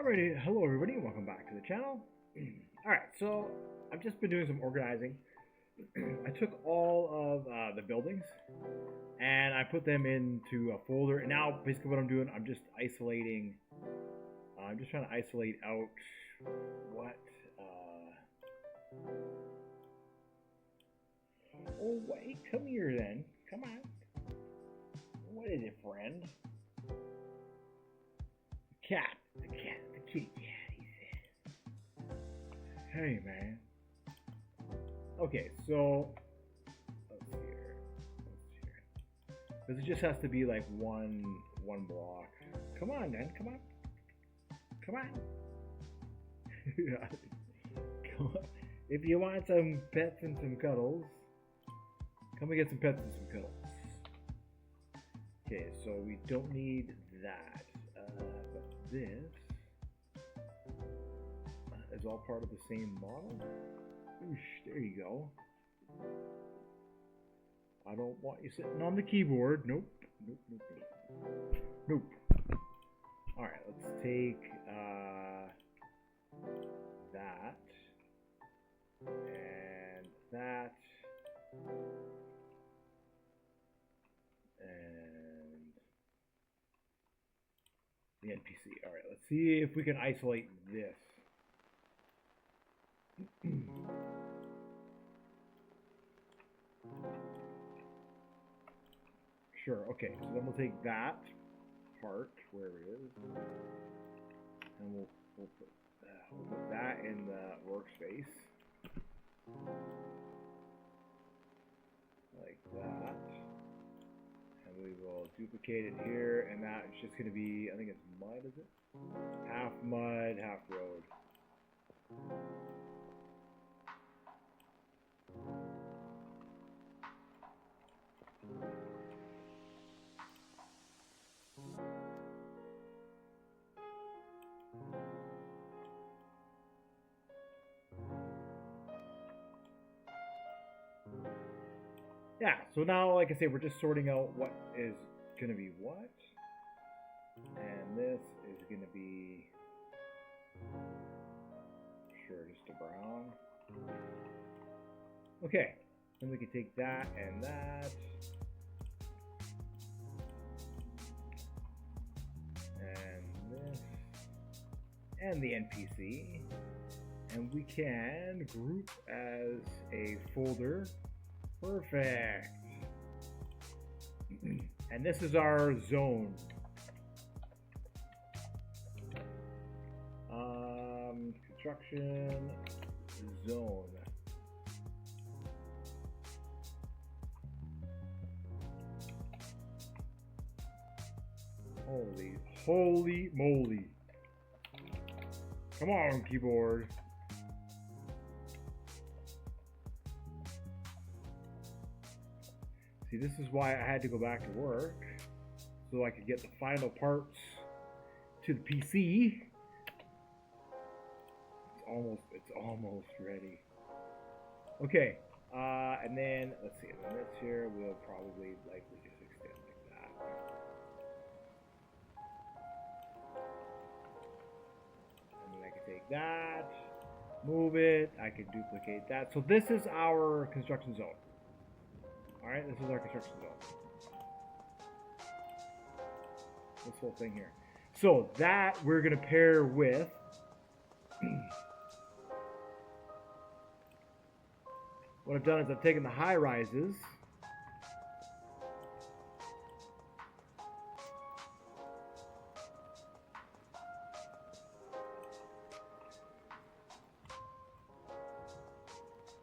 Alrighty, hello everybody, welcome back to the channel. Alright, so I've just been doing some organizing. I took all of the buildings and I put them into a folder, and now basically what I'm doing, I'm just isolating, I'm just trying to isolate out what, oh wait, come here then, come on. What is it, friend? Cat, the kitty cat, he says. Hey, man. Okay, so let's see here. Because it just has to be like one block. Come on, then. Come on. Come on. Come on. If you want some pets and some cuddles, come and get some pets and some cuddles. Okay, so we don't need that. But this is all part of the same model. Oosh, there you go. I don't want you sitting on the keyboard. Nope. Nope, nope, nope. Nope. Alright, let's take that and that and the NPC. Alright, let's see if we can isolate this. Sure, okay, so then we'll take that part, where it is, and we'll put that in the workspace. Like that. And we will duplicate it here, and that is just going to be, I think it's mud, is it? Half mud, half road. Yeah, so now, like I say, we're just sorting out what is going to be what. And this is going to be, sure, just a brown. Okay, then we can take that and that. And this. And the NPC. And we can group as a folder. Perfect. And this is our zone. Construction zone. Holy moly. Come on, keyboard. See, this is why I had to go back to work, so I could get the final parts to the PC. It's almost ready. Okay, and then let's see. And then this here will probably likely just extend like that. And then I can take that, move it. I can duplicate that. So this is our construction zone. Alright, this is our construction zone. This whole thing here. So that we're going to pair with what I've done is I've taken the high rises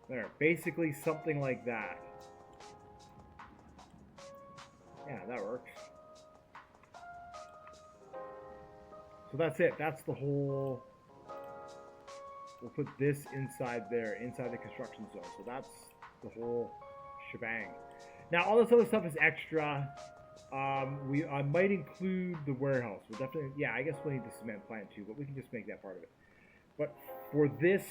there, basically something like that. Yeah, that works. So that's it. That's the whole. We'll put this inside there, inside the construction zone. So that's the whole shebang. Now, all this other stuff is extra. I might include the warehouse. We'll definitely, yeah, I guess we'll need the cement plant too, but we can just make that part of it. But for this,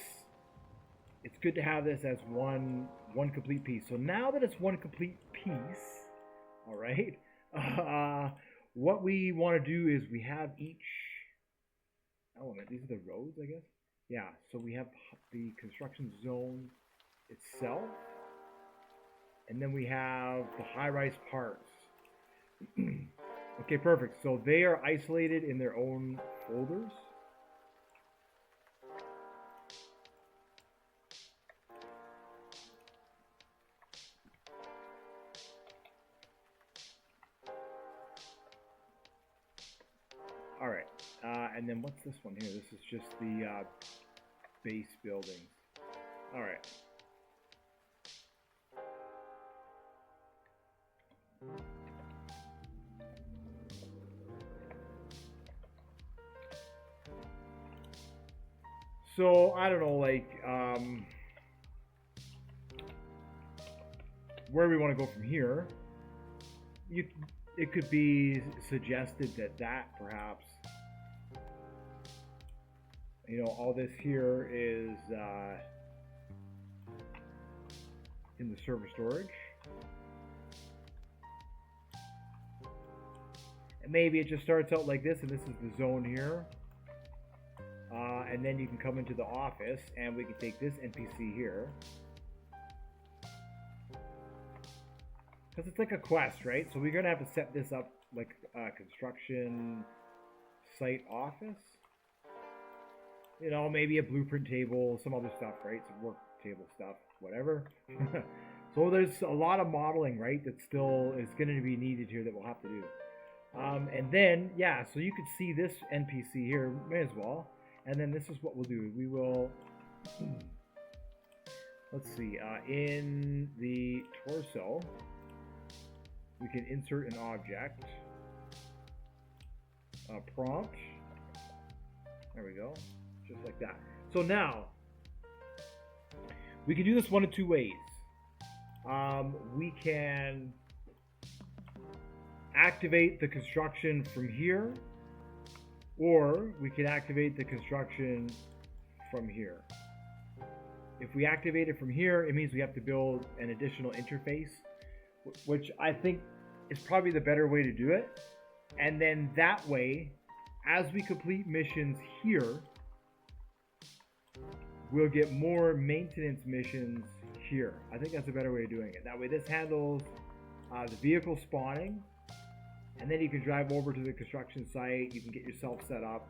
it's good to have this as one complete piece. So now that it's one complete piece, all right, what we want to do is we have each element. These are the roads, I guess. Yeah, so we have the construction zone itself, and then we have the high-rise parts. Okay, perfect. So they are isolated in their own folders. All right, and then what's this one here? This is just the base buildings. All right. So I don't know, like where we want to go from here. It could be suggested that perhaps, you know, all this here is in the server storage. And maybe it just starts out like this, and this is the zone here. And then you can come into the office, and we can take this NPC here. Because it's like a quest, right? So we're going to have to set this up like construction site office. You know, maybe a blueprint table, some other stuff, right? Some work table stuff, whatever. So there's a lot of modeling, right? That still is going to be needed here that we'll have to do. And then, yeah, so you could see this NPC here, may as well. And then this is what we'll do. We will, let's see, in the torso, we can insert an object, prompt, there we go, just like that. So now, we can do this one of two ways. We can activate the construction from here, or we can activate the construction from here. If we activate it from here, it means we have to build an additional interface, which I think is probably the better way to do it. And then that way, as we complete missions here, we'll get more maintenance missions here. I think that's a better way of doing it. That way this handles the vehicle spawning, and then you can drive over to the construction site, you can get yourself set up,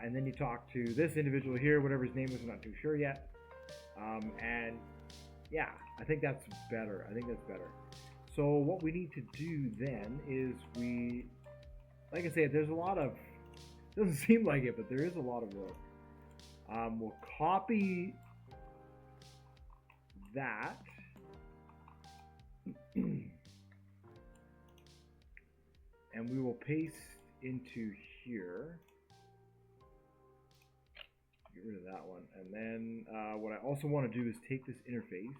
and then you talk to this individual here, whatever his name is, I'm not too sure yet. And yeah, I think that's better. So what we need to do then is like I said, there's a lot of, doesn't seem like it, but there is a lot of work. We'll copy that. And we will paste into here. Get rid of that one. And then what I also want to do is take this interface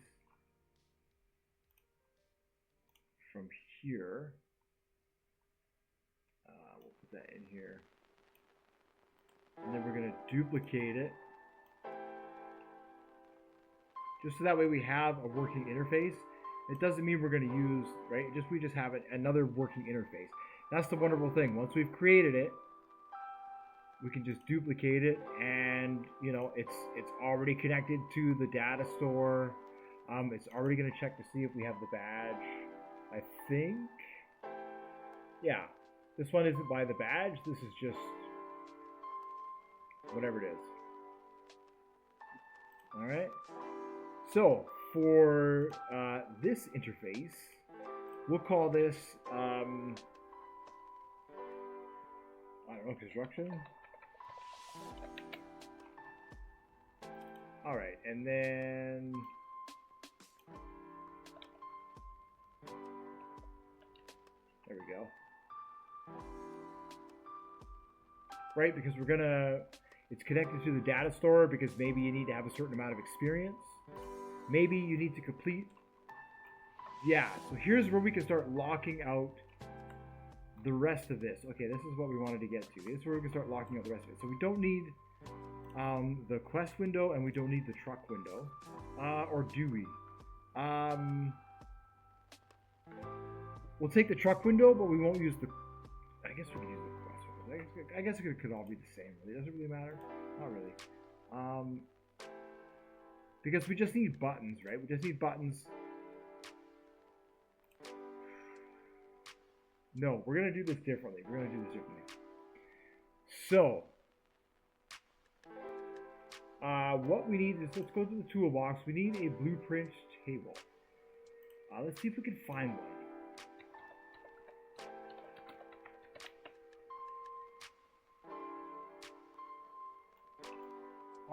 from here. We'll put that in here. And then we're going to duplicate it. Just so that way we have a working interface. It doesn't mean we're going to use, right? We just have another working interface. That's the wonderful thing. Once we've created it, we can just duplicate it, and you know it's already connected to the data store. It's already going to check to see if we have the badge. I think, yeah, this one isn't by the badge. This is just whatever it is. All right. So for this interface, we'll call this I don't know, construction. All right, and then there we go. Right, because it's connected to the data store because maybe you need to have a certain amount of experience. Maybe you need to complete. Yeah, so here's where we can start locking out the rest of this. Okay, this is what we wanted to get to. This is where we can start locking out the rest of it. So we don't need the quest window, and we don't need the truck window. Or do we? We'll take the truck window, but we won't use the... I guess we can use the quest window. I guess it could all be the same. Really, does it really matter? Not really. Because we just need buttons, right? We just need buttons. No, we're gonna do this differently. So, what we need is, let's go to the toolbox. We need a blueprint table. Let's see if we can find one.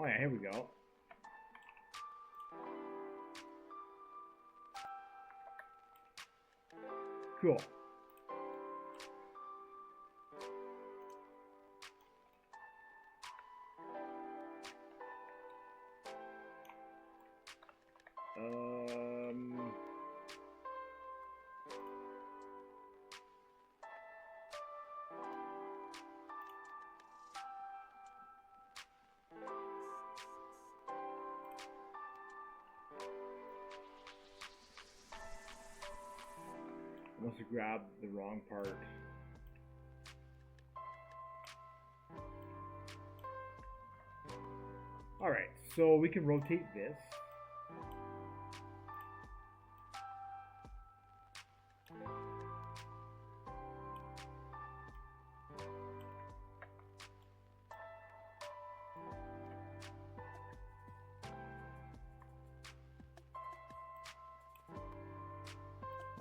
Oh yeah, here we go. Cool. I must have grabbed the wrong part. Alright, so we can rotate this.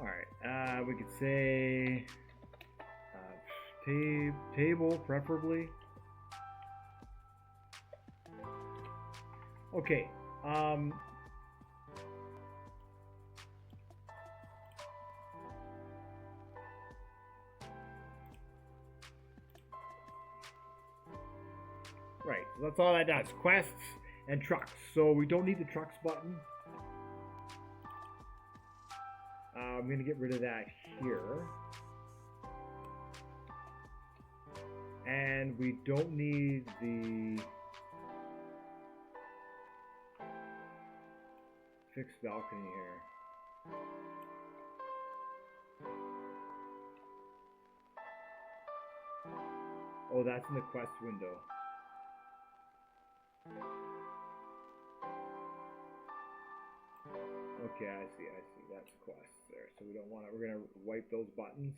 Alright, we could say table, preferably. Okay, right, so that's all that does, quests and trucks. So we don't need the trucks button. I'm going to get rid of that here. And we don't need the fixed balcony here. Oh, that's in the quest window. Okay, I see. That's quests there. So we don't want it. We're going to wipe those buttons.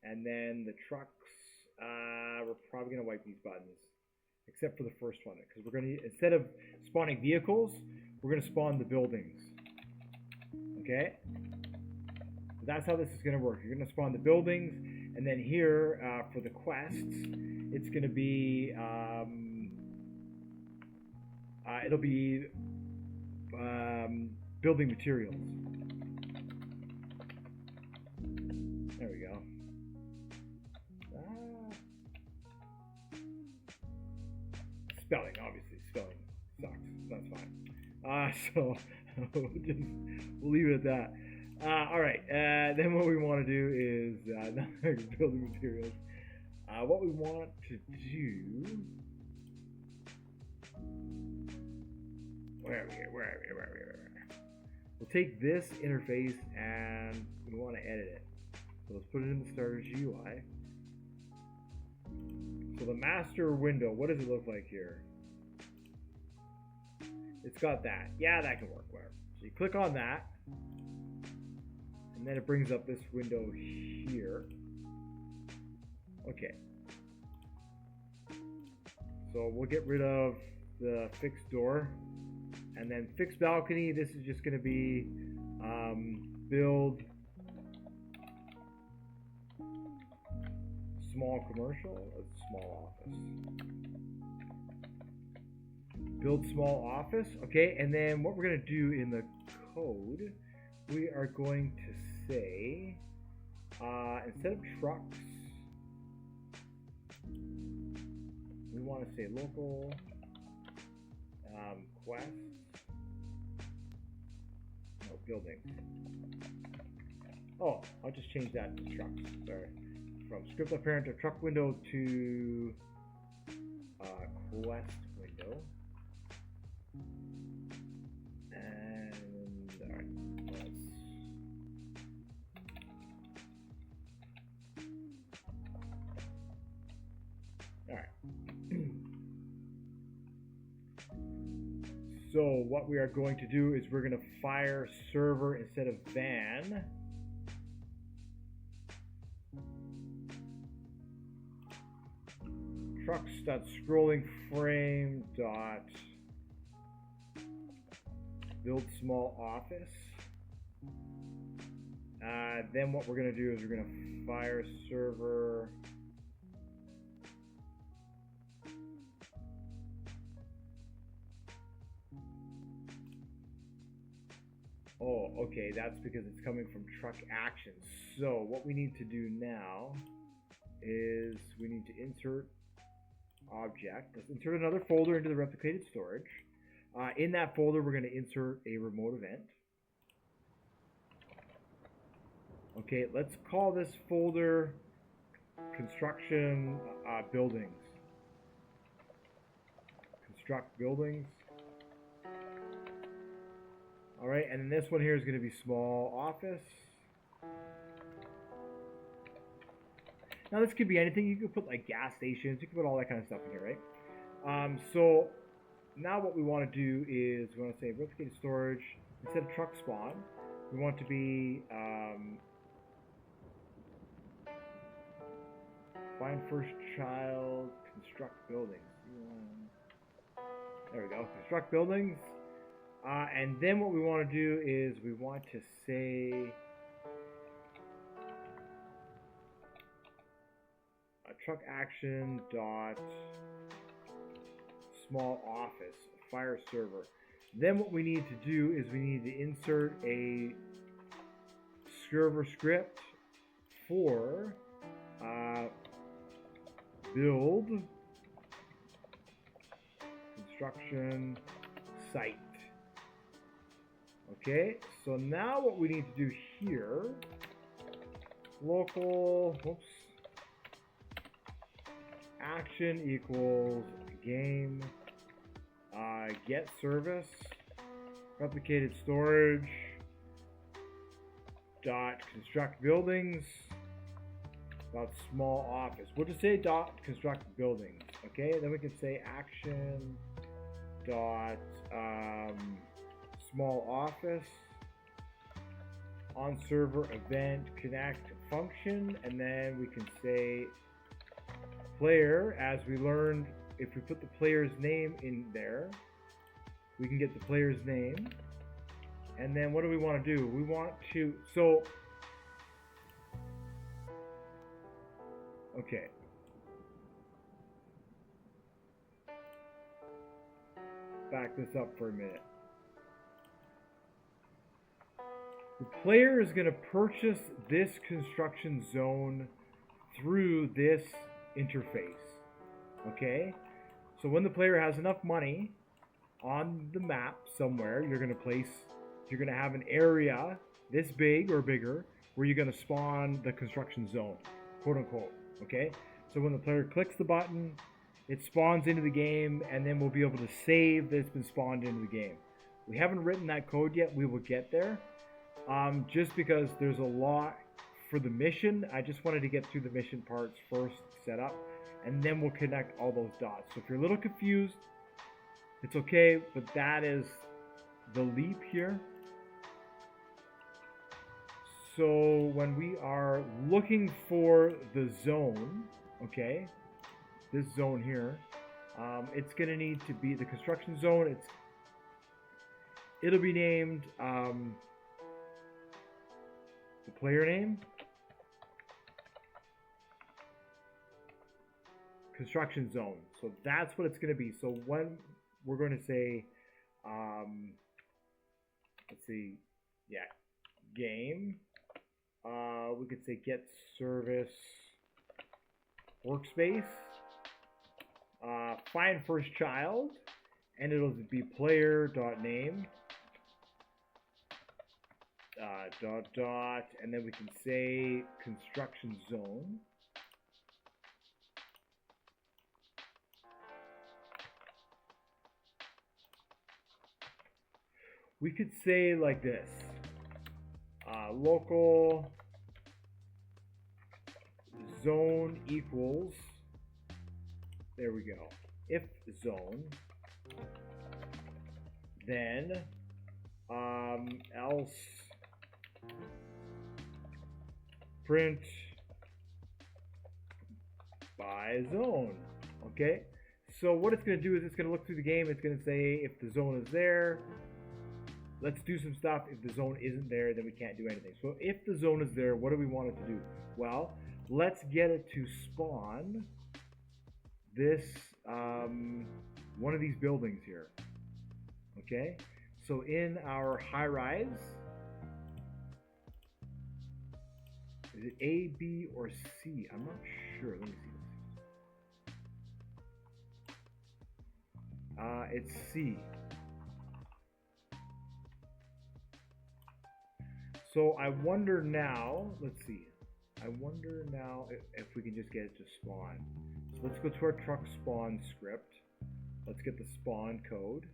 And then the trucks, we're probably going to wipe these buttons. Except for the first one. Because we're going to, instead of spawning vehicles, we're going to spawn the buildings. Okay? So that's how this is going to work. You're going to spawn the buildings. And then here, for the quests, it's going to be, it'll be building materials. There we go. Spelling, obviously. Spelling sucks. That's fine. So we'll leave it at that. All right. Then what we want to do is building materials. What we want to do. Where are we? We'll take this interface and we want to edit it. So let's put it in the starter's GUI. So the master window, what does it look like here? It's got that. Yeah, that can work. Whatever. So you click on that, and then it brings up this window here. Okay. So we'll get rid of the fixed door. And then fixed balcony, this is just going to be build small commercial, small office. Build small office, okay, and then what we're going to do in the code, we are going to say, instead of trucks, we want to say local quests. No, buildings. Oh, I'll just change that to trucks. Sorry. From script apparent to truck window to quest window. And alright, So what we are going to do is we're going to fire server instead of van. Trucks.scrolling frame dot build small office. Then what we're going to do is we're going to fire server oh, okay, that's because it's coming from truck actions. So what we need to do now is we need to insert object. Let's insert another folder into the replicated storage. In that folder, we're going to insert a remote event. Okay, let's call this folder construction buildings. Construct buildings. All right, and then this one here is going to be small office. Now this could be anything. You could put like gas stations. You could put all that kind of stuff in here, right? So now what we want to do is we want to say replicated storage instead of truck spawn. We want to be find first child, construct buildings. There we go, construct buildings. And then what we want to do is we want to say truck action dot small office fire server. Then what we need to do is we need to insert a server script for build construction site. Okay, so now what we need to do here, local, whoops, action equals game get service replicated storage dot construct buildings dot small office. We'll just say dot construct buildings. Okay, then we can say action dot small office on server event connect function, and then we can say player. As we learned, if we put the player's name in there, we can get the player's name. And then what do we want to do? We want to, so okay, back this up for a minute. The player is going to purchase this construction zone through this interface. Okay, so when the player has enough money on the map somewhere, you're going to have an area this big or bigger where you're going to spawn the construction zone, quote unquote. Okay, so when the player clicks the button, it spawns into the game, and then we'll be able to save that it's been spawned into the game. We haven't written that code yet. We will get there. Just because there's a lot for the mission, I just wanted to get through the mission parts first, set up, and then we'll connect all those dots. So if you're a little confused, it's okay, but that is the leap here. So when we are looking for the zone, okay, this zone here, it's going to need to be the construction zone. It'll be named the player name, construction zone. So that's what it's going to be. So when we're going to say, let's see, yeah, game, we could say get service workspace, find first child, and it'll be player.name, dot, and then we can say construction zone. We could say like this, local zone equals, there we go, if zone then else print by zone. Okay, so what it's going to do is it's going to look through the game. It's going to say if the zone is there, let's do some stuff. If the zone isn't there, then we can't do anything. So if the zone is there, what do we want it to do? Well, let's get it to spawn this one of these buildings here. Okay, so in our high rise, is it A, B, or C? I'm not sure. Let me see this. It's C. So I wonder now, let's see. I wonder now if we can just get it to spawn. So let's go to our truck spawn script. Let's get the spawn code.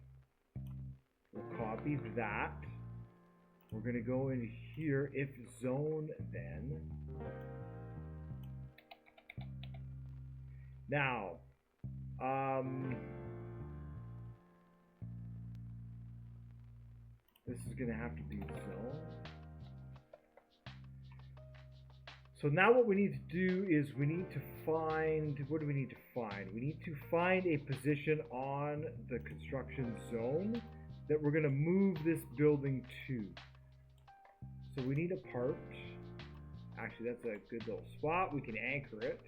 We'll copy that. We're going to go in here, if zone then. Now, this is going to have to be zone. So now what we need to do is we need to find, what do we need to find? We need to find a position on the construction zone that we're going to move this building to. So we need a part. Actually, that's a good little spot. We can anchor it.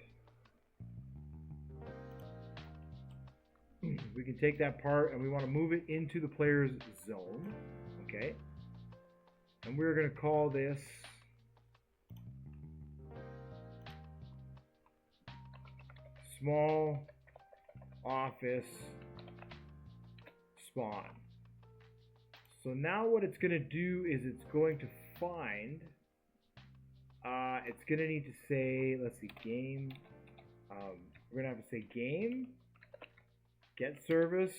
We can take that part and we want to move it into the player's zone. Okay. And we're going to call this small office spawn. So now what it's going to do is it's going to find, it's going to need to say, let's see, game, we're going to have to say game, get service,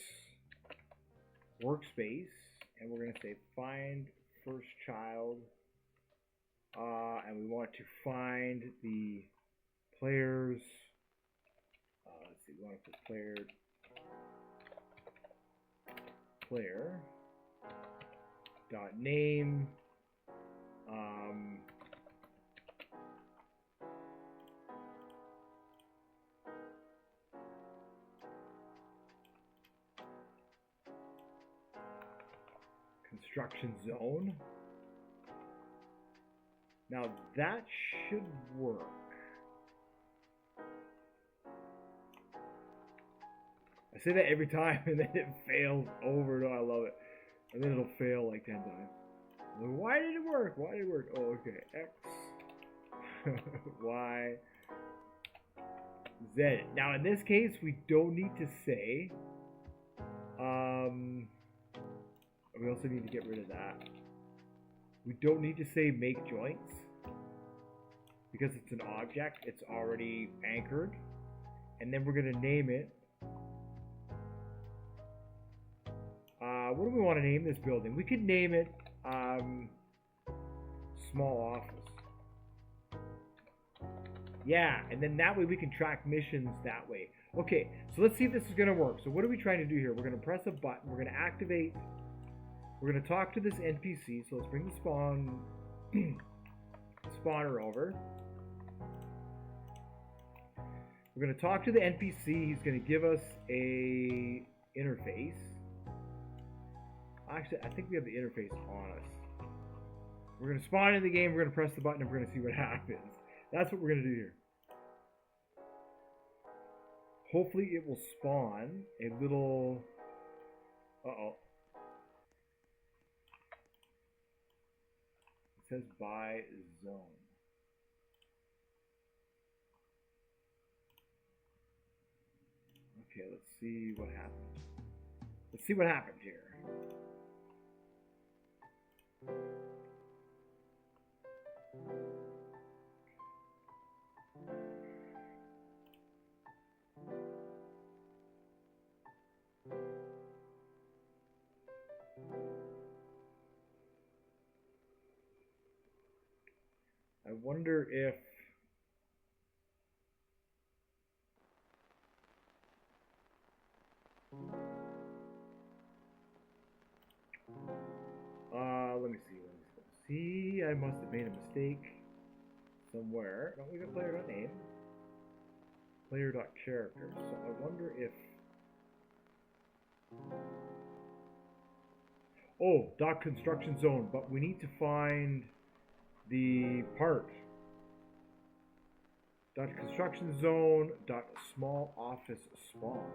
workspace, and we're going to say find first child, and we want to find the players, let's see, we want to put player dot name, construction zone. Now that should work. I say that every time and then it fails over. No, I love it. And then it'll fail like 10 times. Why did it work? Why did it work? Oh, okay. X, Y, Z. Now in this case, we don't need to say. We also need to get rid of that. We don't need to say make joints because it's an object. It's already anchored. And then we're going to name it. What do we want to name this building? We could name it small office. Yeah, and then that way we can track missions that way. Okay, so let's see if this is going to work. So what are we trying to do here? We're going to press a button. We're going to activate. We're going to talk to this NPC. So let's bring the spawner over. We're going to talk to the NPC. He's going to give us a interface. Actually, I think we have the interface on us. We're going to spawn in the game. We're going to press the button and we're going to see what happens. That's what we're going to do here. Hopefully it will spawn a little... Uh-oh. It says by zone. Okay, let's see what happens. Let's see what happened here. I wonder if See, I must have made a mistake somewhere. No, we got player.name. Player.character. So I wonder if... Oh, dot construction zone, but we need to find the part. Dot construction zone, dot small office spawn.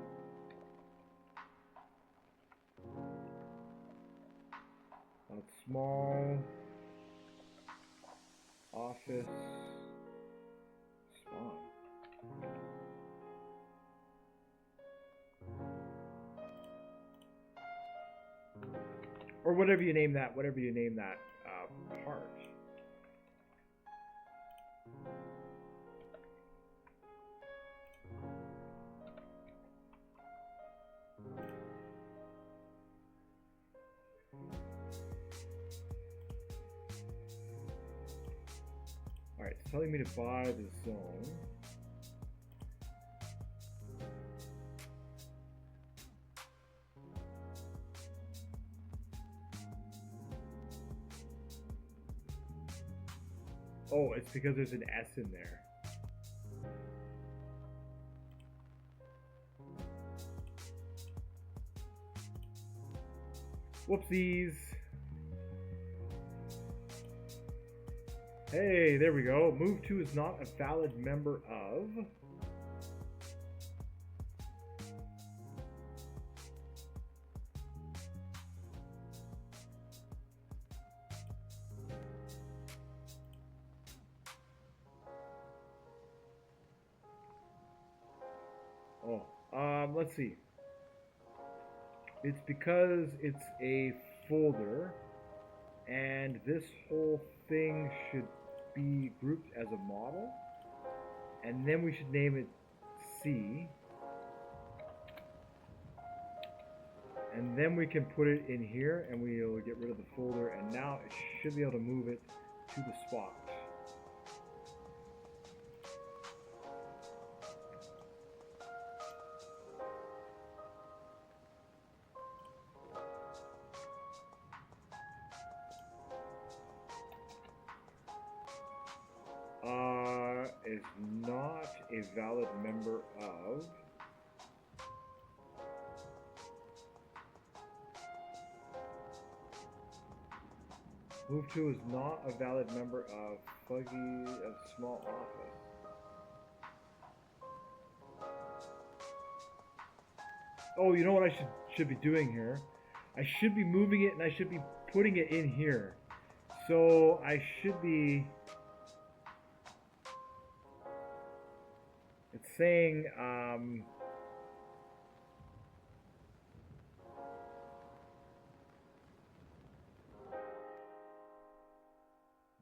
Dot small office spawn. Or whatever you name that, part. Alright, it's telling me to buy the zone. Oh, it's because there's an S in there. Whoopsies. Hey, there we go. Move to is not a valid member of. Let's see. It's because it's a folder, and this whole thing should be grouped as a model, and then we should name it C, and then we can put it in here, and we'll get rid of the folder, and now it should be able to move it to the spot. Is not a valid member of. Move to is not a valid member of small office. Oh, you know what I should be doing here? I should be moving it, and I should be putting it in here. So I should be. It's saying,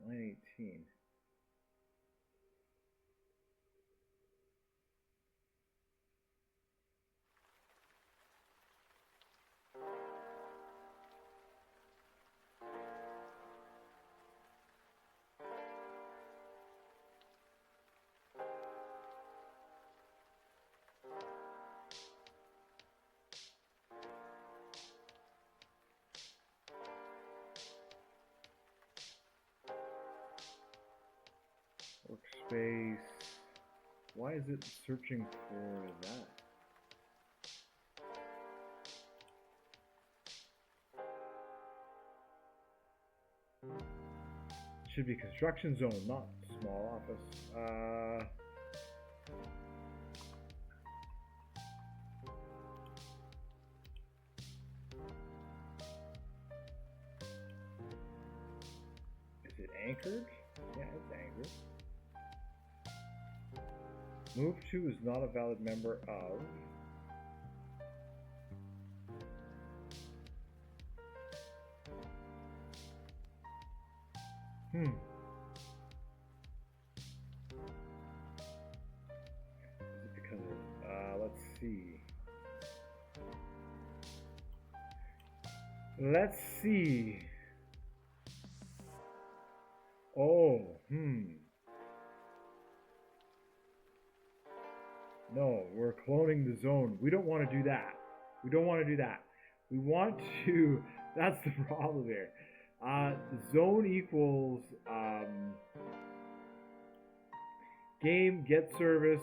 918. Workspace. Why is it searching for that? It should be construction zone, not small office. Is it anchored? Yeah, it's anchored. Move to is not a valid member of. Is it because of, let's see. Let's see. Oh, No, we're cloning the zone. We don't want to do that. We don't want to do that. We want to, that's the problem here. Zone equals game get service.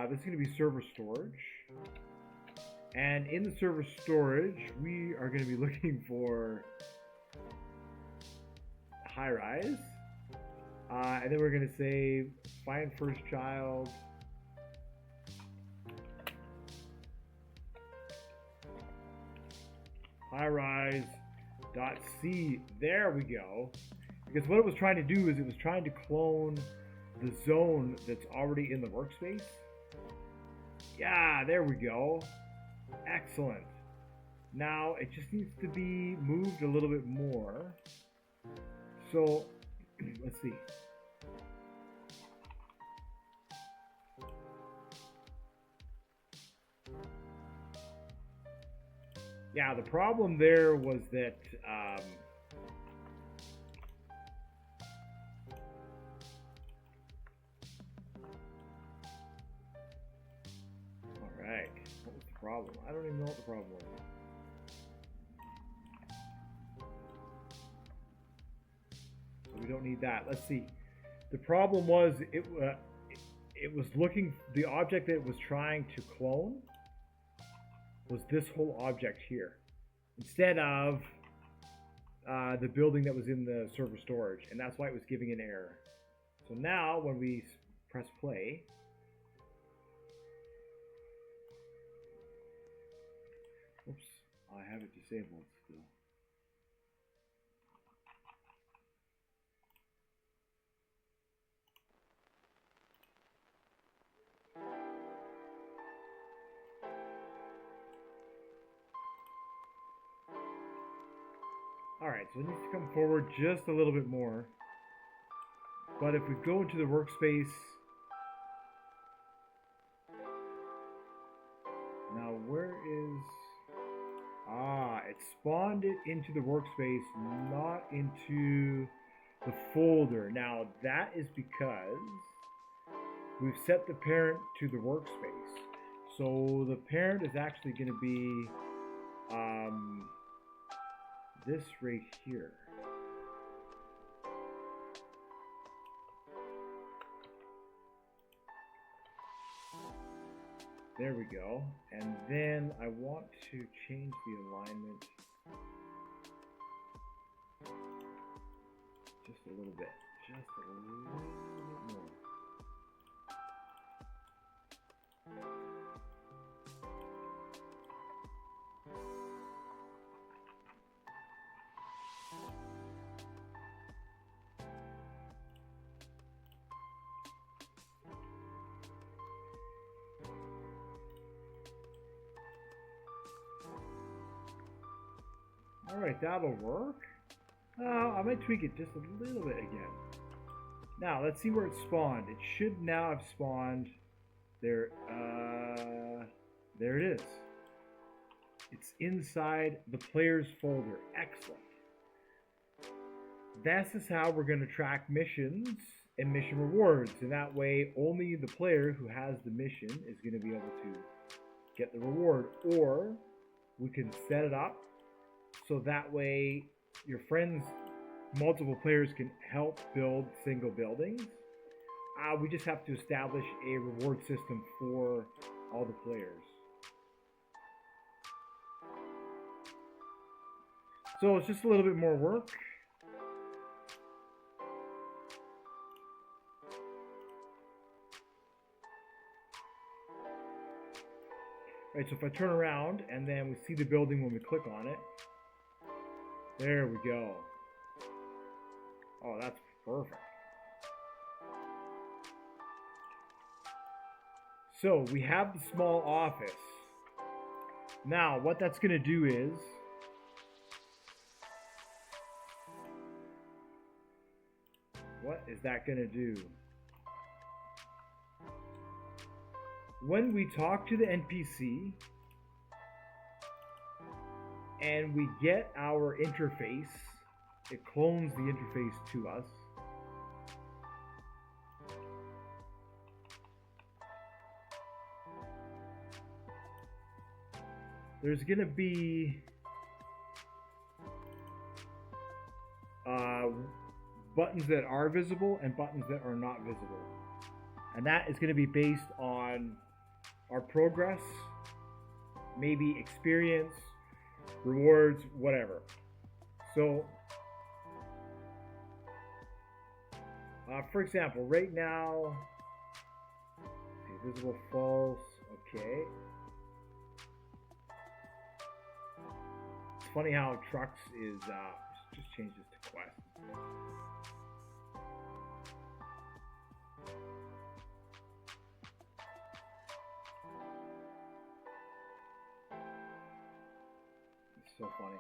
This is going to be server storage. And in the server storage, we are going to be looking for high rise. And then we're going to say find first child. High rise dot C. There we go. Because what it was trying to do is it was trying to clone the zone that's already in the workspace. Yeah, there we go. Excellent. Now it just needs to be moved a little bit more. So let's see. Yeah, the problem there was that all right, what was the problem? I don't even know what the problem was. So we don't need that. Let's see. The problem was it was looking, the object that it was trying to clone was this whole object here, instead of the building that was in the server storage, and that's why it was giving an error. So now when we press play, oops, I have it disabled still. Alright, so it needs to come forward just a little bit more. But if we go into the workspace, now where is, it spawned it into the workspace, not into the folder. Now that is because we've set the parent to the workspace. So the parent is actually going to be this right here. There we go. And then I want to change the alignment just a little bit. Just a little bit more. Alright, that'll work. I might tweak it just a little bit again. Now, let's see where it spawned. It should now have spawned there. There it is. It's inside the players folder. Excellent. This is how we're going to track missions and mission rewards. And that way, only the player who has the mission is going to be able to get the reward. Or we can set it up so that way your friends, multiple players, can help build single buildings. We just have to establish a reward system for all the players. So it's just a little bit more work. Right, so if I turn around and then we see the building when we click on it. There we go. Oh, that's perfect. So we have the small office. Now, what that's going to do is what is that going to do? When we talk to the NPC and we get our interface, it clones the interface to us. There's going to be uh, buttons that are visible and buttons that are not visible. And that is going to be based on our progress, maybe experience, rewards, whatever. So, for example, right now, see, visible false, okay. It's funny how trucks is, just change this to quest. It's so funny.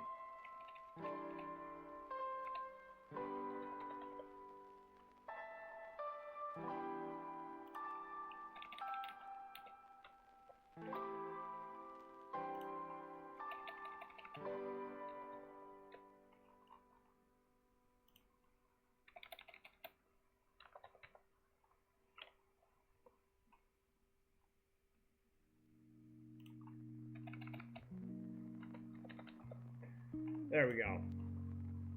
There we go.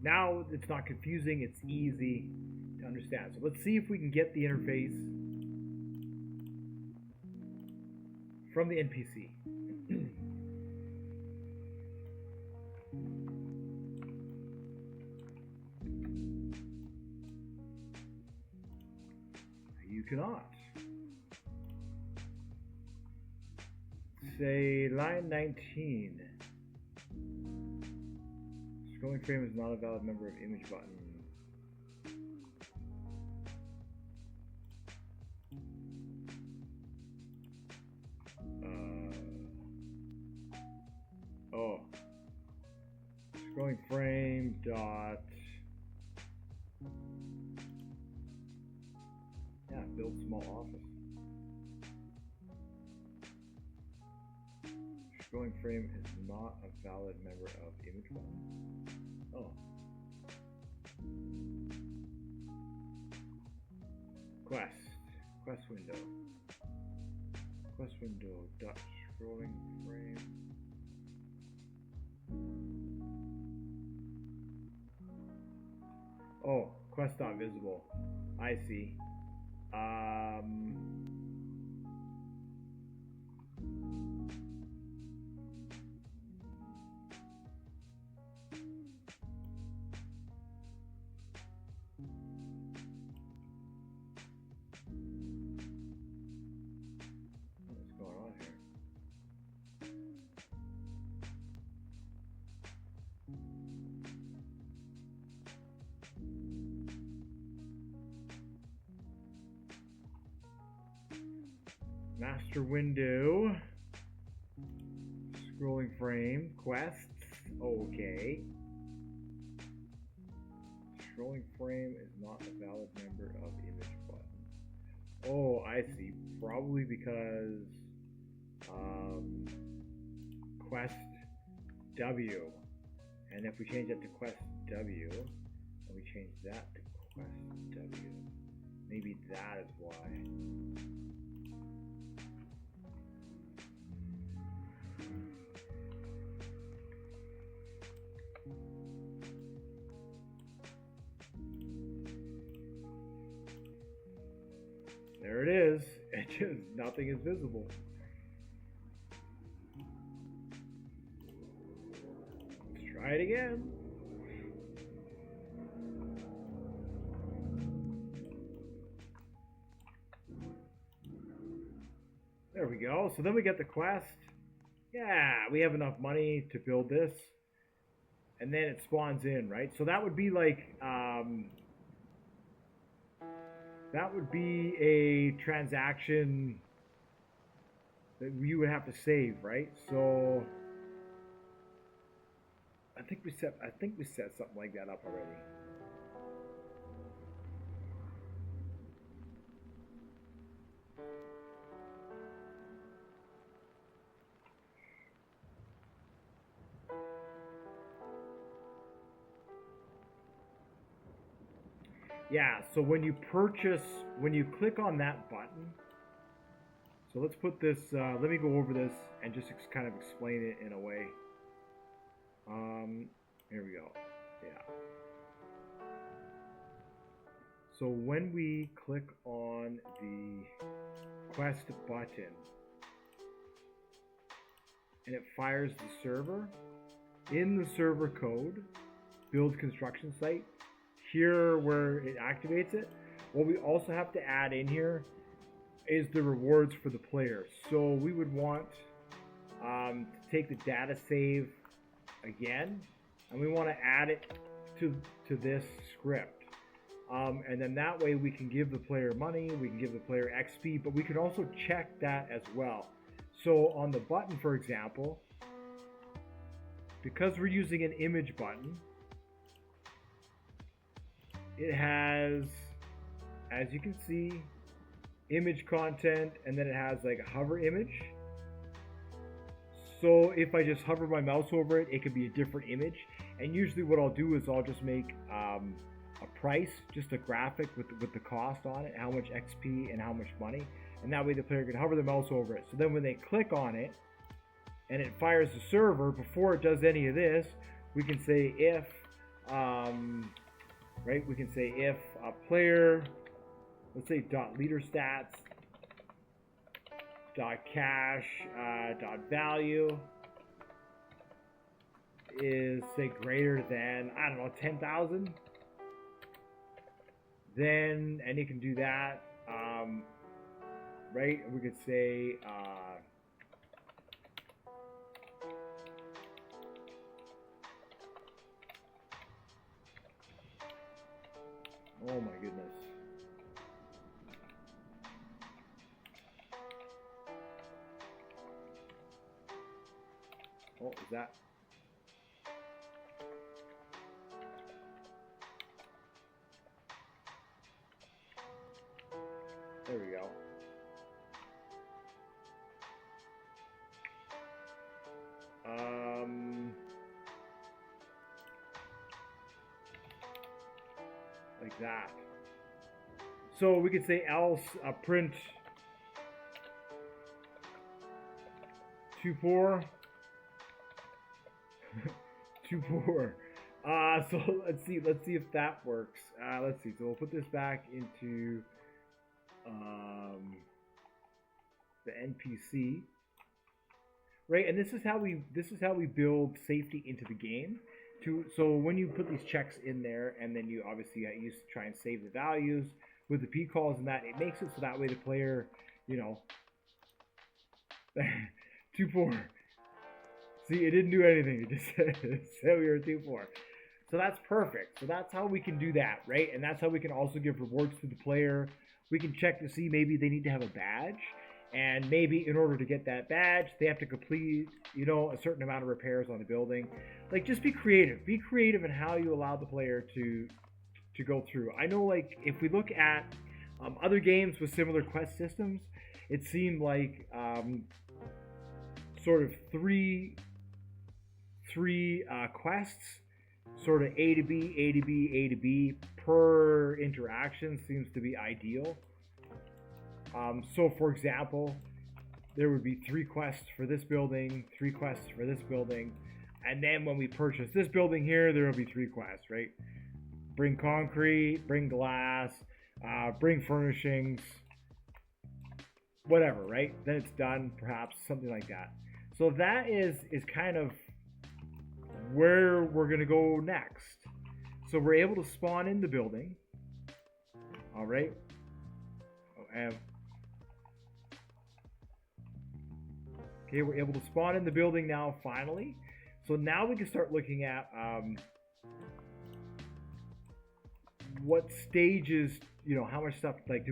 Now it's not confusing, it's easy to understand. So let's see if we can get the interface from the NPC. You cannot. Say line 19. Scrolling frame is not a valid member of image button. Oh. Scrolling frame dot. Yeah, build small office. Scrolling frame is not a valid member of image button. Oh. Quest window. Quest window dot scrolling frame. Oh, quest not visible. I see. What's going on here? Master window, scrolling frame, quests, okay. Scrolling frame is not a valid member of image button. Oh, I see. Probably because quest W. And if we change that to quest W, and we change that to quest W, maybe that is why. There it is. It just, nothing is visible. Let's try it again. There we go. So then we get the quest. Yeah, we have enough money to build this. And then it spawns in, right? So that would be like, that would be a transaction that you would have to save, right? So I think we set something like that up already. Yeah, so when you click on that button, so let's put this, let me go over this and just kind of explain it in a way. Here we go. Yeah. So when we click on the quest button and it fires the server, in the server code, build construction site, here where it activates it, what we also have to add in here is the rewards for the player. So we would want to take the data save again, and we want to add it to this script. And then that way we can give the player money, we can give the player XP, but we can also check that as well. So on the button, for example, because we're using an image button, it has, as you can see, image content, and then it has like a hover image. So if I just hover my mouse over it, it could be a different image. And usually what I'll do is I'll just make a price, just a graphic with the cost on it, how much XP and how much money. And that way the player can hover the mouse over it. So then when they click on it and it fires the server, before it does any of this, we can say if, right? We can say if a player, let's say .leader stats, .cash, .value is, say, greater than, I don't know, 10,000. Then, and you can do that, right? We could say, oh my goodness. Oh, is that? There we go. Like that. So we could say else print 2.4. 2.4. So let's see if that works. Let's see. So we'll put this back into the NPC, right? And this is how we build safety into the game. So when you put these checks in there, and then you obviously use to try and save the values with the P calls and that, it makes it so that way the player, you know, 2.4. See, it didn't do anything. It just said we were 2.4. So that's perfect. So that's how we can do that, right? And that's how we can also give rewards to the player. We can check to see maybe they need to have a badge. And maybe in order to get that badge, they have to complete, you know, a certain amount of repairs on the building. Like, just be creative. Be creative in how you allow the player to go through. I know, like, if we look at other games with similar quest systems, it seemed like sort of three quests, sort of A to B, A to B, A to B per interaction seems to be ideal. So for example, there would be 3 quests for this building, 3 quests for this building, and then when we purchase this building here, there will be 3 quests, right? Bring concrete, bring glass, bring furnishings, whatever, right? Then it's done, perhaps, something like that. So that is kind of where we're going to go next. So we're able to spawn in the building. All right. Okay, we're able to spawn in the building now, finally. So now we can start looking at what stages, you know, how much stuff, like,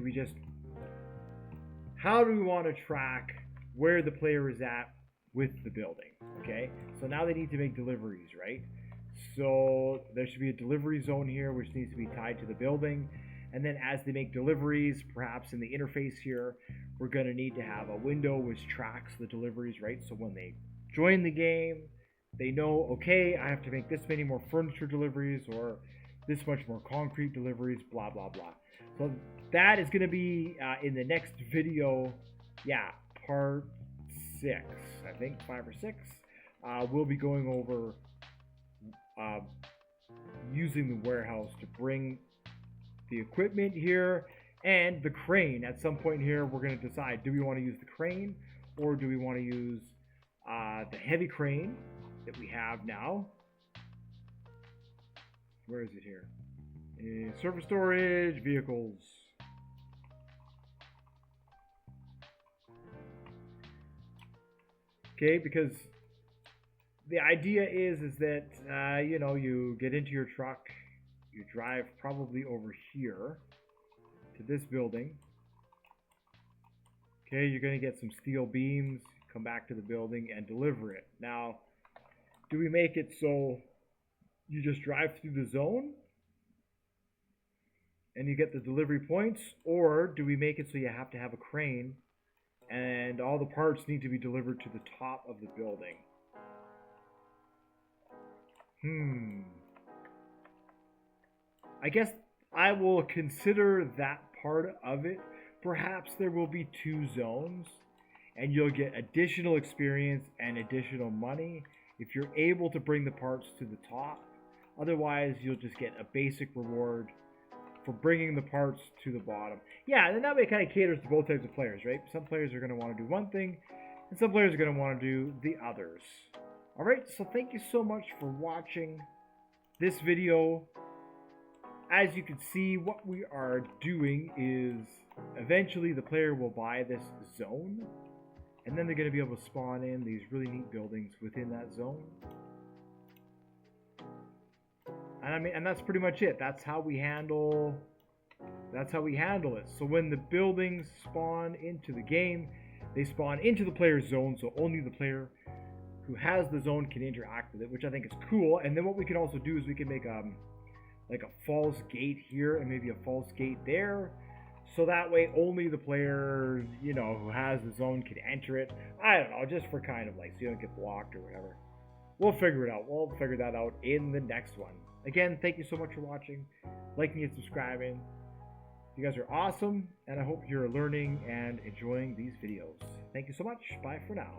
how do we want to track where the player is at with the building? Okay, so now they need to make deliveries, right? So there should be a delivery zone here which needs to be tied to the building, and then as they make deliveries, perhaps in the interface here, we're going to need to have a window which tracks the deliveries, right? So when they join the game, they know, okay, I have to make this many more furniture deliveries or this much more concrete deliveries, blah blah blah. So that is going to be in the next video. Yeah, part 6, I think 5 or 6. We'll be going over using the warehouse to bring the equipment here, and the crane. At some point here, we're going to decide, do we want to use the crane or do we want to use the heavy crane that we have now? Where is it here? Surface storage, vehicles. Okay, because the idea is that you know, you get into your truck, you drive probably over here to this building. Okay, you're going to get some steel beams, come back to the building and deliver it. Now, do we make it so you just drive through the zone and you get the delivery points, or do we make it so you have to have a crane and all the parts need to be delivered to the top of the building? I guess I will consider that part of it. Perhaps there will be 2 zones and you'll get additional experience and additional money if you're able to bring the parts to the top. Otherwise, you'll just get a basic reward for bringing the parts to the bottom. Yeah, and that way it kind of caters to both types of players, right? Some players are going to want to do one thing, and some players are going to want to do the others. Alright, so thank you so much for watching this video. As you can see, what we are doing is eventually the player will buy this zone, and then they're going to be able to spawn in these really neat buildings within that zone. And I mean, and that's pretty much it. That's how we handle it. So when the buildings spawn into the game, they spawn into the player's zone, so only the player who has the zone can interact with it, which I think is cool. And then what we can also do is we can make like a false gate here and maybe a false gate there, so that way only the player, you know, who has the zone can enter it. I don't know, just for kind of like, so you don't get blocked or whatever. We'll figure it out. We'll figure that out in the next one. Again, thank you so much for watching, liking and subscribing. You guys are awesome, and I hope you're learning and enjoying these videos. Thank you so much. Bye for now.